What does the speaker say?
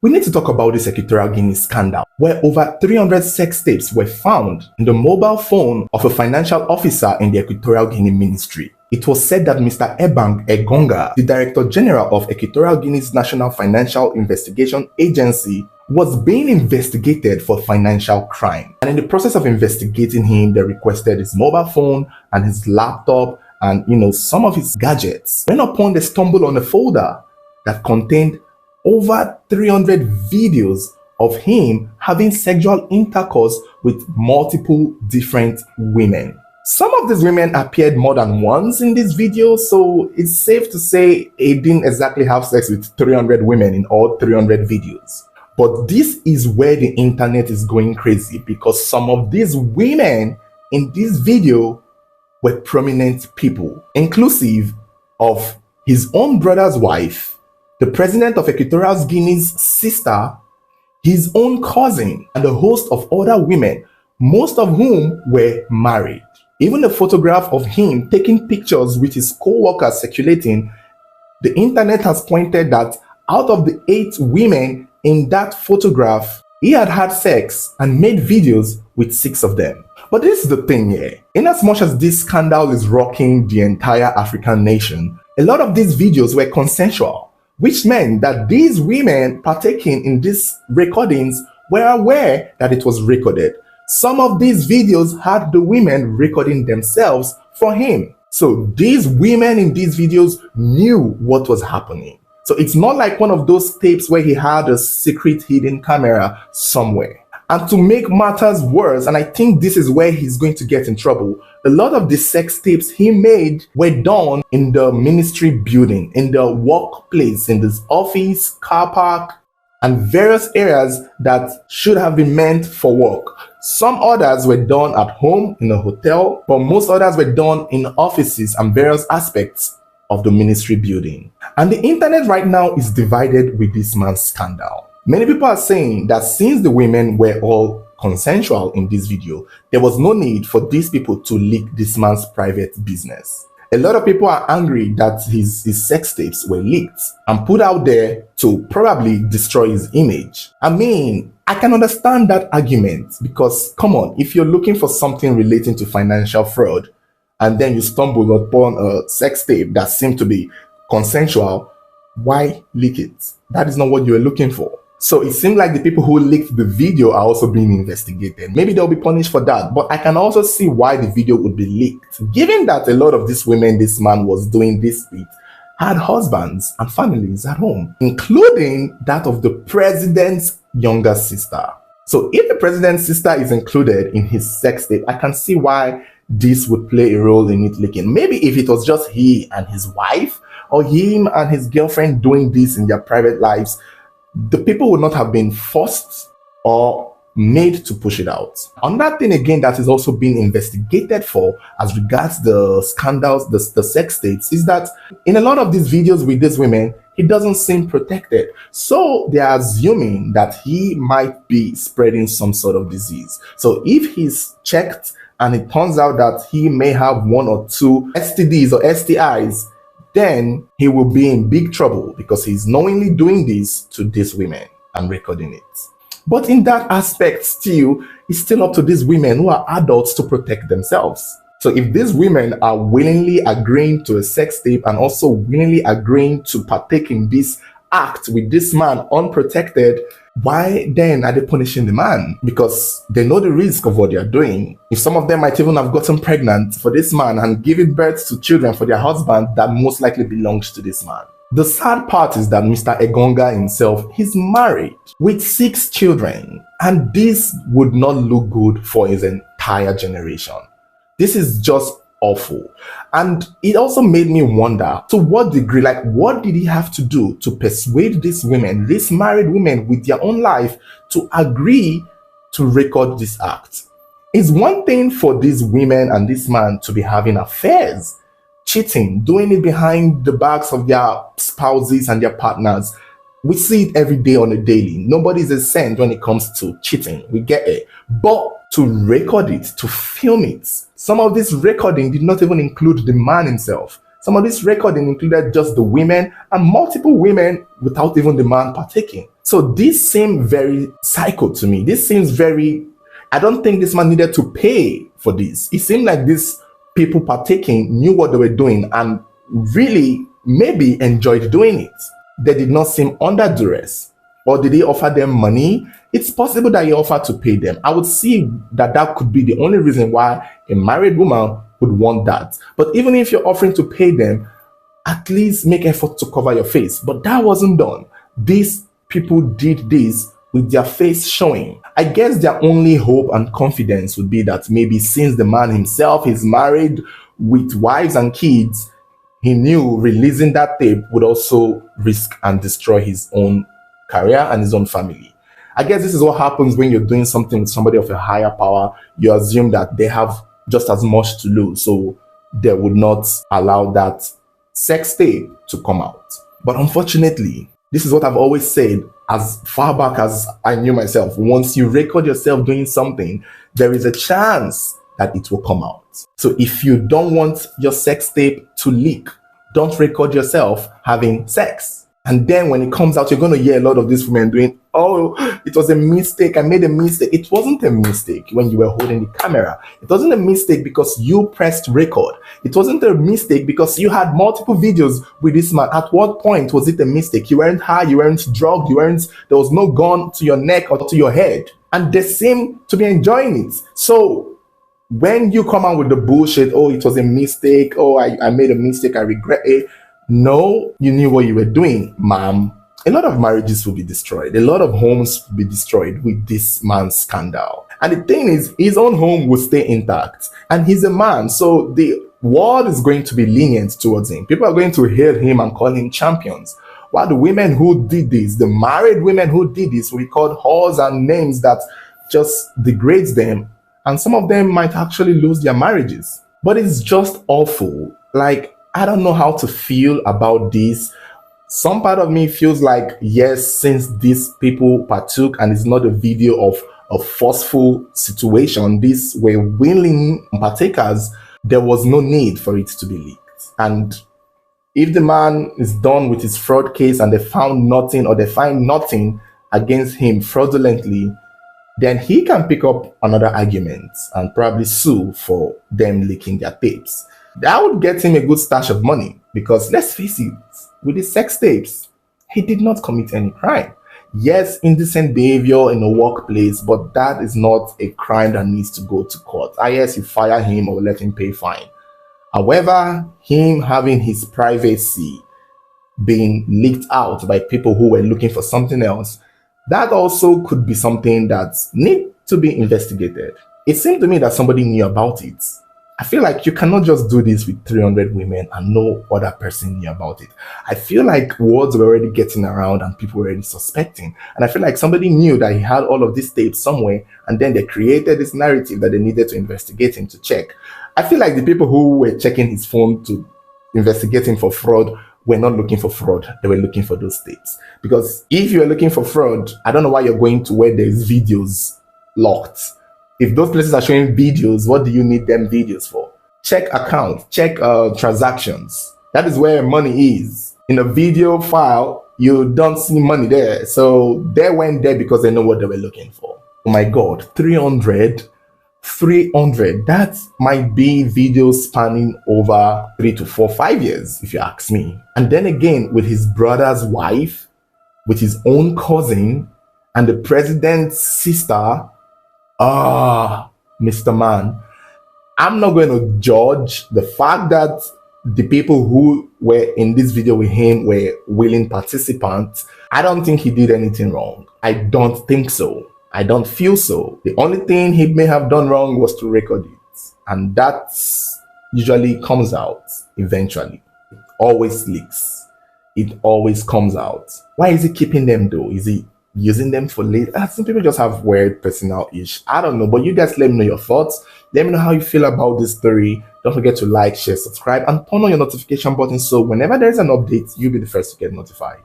We need to talk about this Equatorial Guinea scandal, where over 300 sex tapes were found in the mobile phone of a financial officer in the Equatorial Guinea ministry. It was said that Mr. Engonga, the Director General of Equatorial Guinea's National Financial Investigation Agency, was being investigated for financial crime. And in the process of investigating him, they requested his mobile phone and his laptop and, some of his gadgets. When upon they stumbled on a folder that contained over 300 videos of him having sexual intercourse with multiple different women. Some of these women appeared more than once in this video, so it's safe to say he didn't exactly have sex with 300 women in all 300 videos. But this is where the internet is going crazy, because some of these women in this video were prominent people, inclusive of his own brother's wife, the president of Equatorial Guinea's sister, his own cousin, and a host of other women, most of whom were married. Even a photograph of him taking pictures with his co-workers circulating, the internet has pointed that out of the 8 women in that photograph, he had sex and made videos with 6 of them. But this is the thing here. In as much as this scandal is rocking the entire African nation, a lot of these videos were consensual, which meant that these women partaking in these recordings were aware that it was recorded. Some of these videos had the women recording themselves for him. So these women in these videos knew what was happening. So it's not like one of those tapes where he had a secret hidden camera somewhere. And to make matters worse, and I think this is where he's going to get in trouble, a lot of the sex tapes he made were done in the ministry building, in the workplace, in this office, car park, and various areas that should have been meant for work. Some others were done at home in a hotel, but most others were done in offices and various aspects of the ministry building. And the internet right now is divided with this man's scandal. Many people are saying that since the women were all consensual in this video, there was no need for these people to leak this man's private business. A lot of people are angry that his sex tapes were leaked and put out there to probably destroy his image. I mean, I can understand that argument because, come on, if you're looking for something relating to financial fraud and then you stumble upon a sex tape that seemed to be consensual, why leak it? That is not what you're looking for. So it seemed like the people who leaked the video are also being investigated. Maybe they'll be punished for that, but I can also see why the video would be leaked. Given that a lot of these women this man was doing this with had husbands and families at home, including that of the president's younger sister. So if the president's sister is included in his sex tape, I can see why this would play a role in it leaking. Maybe if it was just he and his wife, or him and his girlfriend doing this in their private lives, the people would not have been forced or made to push it out. Another thing again that is also being investigated for as regards the scandals, the sex tapes, is that in a lot of these videos with these women, he doesn't seem protected. So they are assuming that he might be spreading some sort of disease. So if he's checked and it turns out that he may have 1 or 2 STDs or STIs, then he will be in big trouble because he's knowingly doing this to these women and recording it. But in that aspect still, it's still up to these women who are adults to protect themselves. So if these women are willingly agreeing to a sex tape and also willingly agreeing to partake in this act with this man unprotected, why then are they punishing the man? Because they know the risk of what they are doing. If some of them might even have gotten pregnant for this man and given birth to children for their husband that most likely belongs to this man. The sad part is that Mr. Engonga himself is married with 6 children, and this would not look good for his entire generation. This is just awful. And it also made me wonder to what degree, like, what did he have to do to persuade these women, these married women with their own life, to agree to record this act? It's one thing for these women and this man to be having affairs, cheating, doing it behind the backs of their spouses and their partners. We see it every day on a daily. Nobody's a saint when it comes to cheating. We get it. But to record it, to film it, some of this recording did not even include the man himself. Some of this recording included just the women and multiple women without even the man partaking. So this seemed very psycho to me. This seems very, I don't think this man needed to pay for this. It seemed like these people partaking knew what they were doing and really maybe enjoyed doing it. They did not seem under duress. Or did he offer them money? It's possible that he offered to pay them. I would see that that could be the only reason why a married woman would want that. But even if you're offering to pay them, at least make effort to cover your face. But that wasn't done. These people did this with their face showing. I guess their only hope and confidence would be that maybe since the man himself is married with wives and kids, he knew releasing that tape would also risk and destroy his own career and his own family. I guess this is what happens when you're doing something with somebody of a higher power. You assume that they have just as much to lose, so they would not allow that sex tape to come out. But unfortunately, this is what I've always said as far back as I knew myself. Once you record yourself doing something, there is a chance that it will come out. So if you don't want your sex tape to leak, don't record yourself having sex. And then when it comes out, you're going to hear a lot of these women doing, oh, it was a mistake. I made a mistake. It wasn't a mistake when you were holding the camera. It wasn't a mistake because you pressed record. It wasn't a mistake because you had multiple videos with this man. At what point was it a mistake? You weren't high, you weren't drugged, there was no gun to your neck or to your head. And they seem to be enjoying it. So when you come out with the bullshit, oh, it was a mistake, oh, I made a mistake, I regret it. No, you knew what you were doing, ma'am. A lot of marriages will be destroyed. A lot of homes will be destroyed with this man's scandal. And the thing is, his own home will stay intact. And he's a man, so the world is going to be lenient towards him. People are going to hail him and call him champions. While the women who did this, the married women who did this, we called whores and names that just degrades them. And some of them might actually lose their marriages. But it's just awful. Like, I don't know how to feel about this. Some part of me feels like, yes, since these people partook and it's not a video of a forceful situation, these were willing partakers, there was no need for it to be leaked. And if the man is done with his fraud case and they found nothing or they find nothing against him fraudulently, then he can pick up another argument and probably sue for them leaking their tapes. That would get him a good stash of money because let's face it, with his sex tapes, he did not commit any crime. Yes, indecent behavior in a workplace, but that is not a crime that needs to go to court. Yes, you fire him or let him pay fine. However, him having his privacy being leaked out by people who were looking for something else, that also could be something that needs to be investigated. It seemed to me that somebody knew about it. I feel like you cannot just do this with 300 women and no other person knew about it. I feel like words were already getting around and people were already suspecting. And I feel like somebody knew that he had all of these tapes somewhere and then they created this narrative that they needed to investigate him to check. I feel like the people who were checking his phone to investigate him for fraud were not looking for fraud. They were looking for those tapes. Because if you're looking for fraud, I don't know why you're going to where there's videos locked. If those places are showing videos, what do you need them videos for? Check accounts, check transactions. That is where money is. In a video file, you don't see money there. So they went there because they know what they were looking for. Oh my God, 300. That might be videos spanning over 3 to 4, 5 years, if you ask me. And then again, with his brother's wife, with his own cousin, and the president's sister. Mr. Man, I'm not going to judge the fact that the people who were in this video with him were willing participants. I don't think he did anything wrong. I don't think so. I don't feel so. The only thing he may have done wrong was to record it. And that usually comes out eventually. It always leaks. It always comes out. Why is he keeping them though? Is he using them for later? Some people just have weird personal ish. I don't know, but you guys let me know your thoughts. Let me know how you feel about this story. Don't forget to like, share, subscribe, and turn on your notification button so whenever there is an update, you'll be the first to get notified.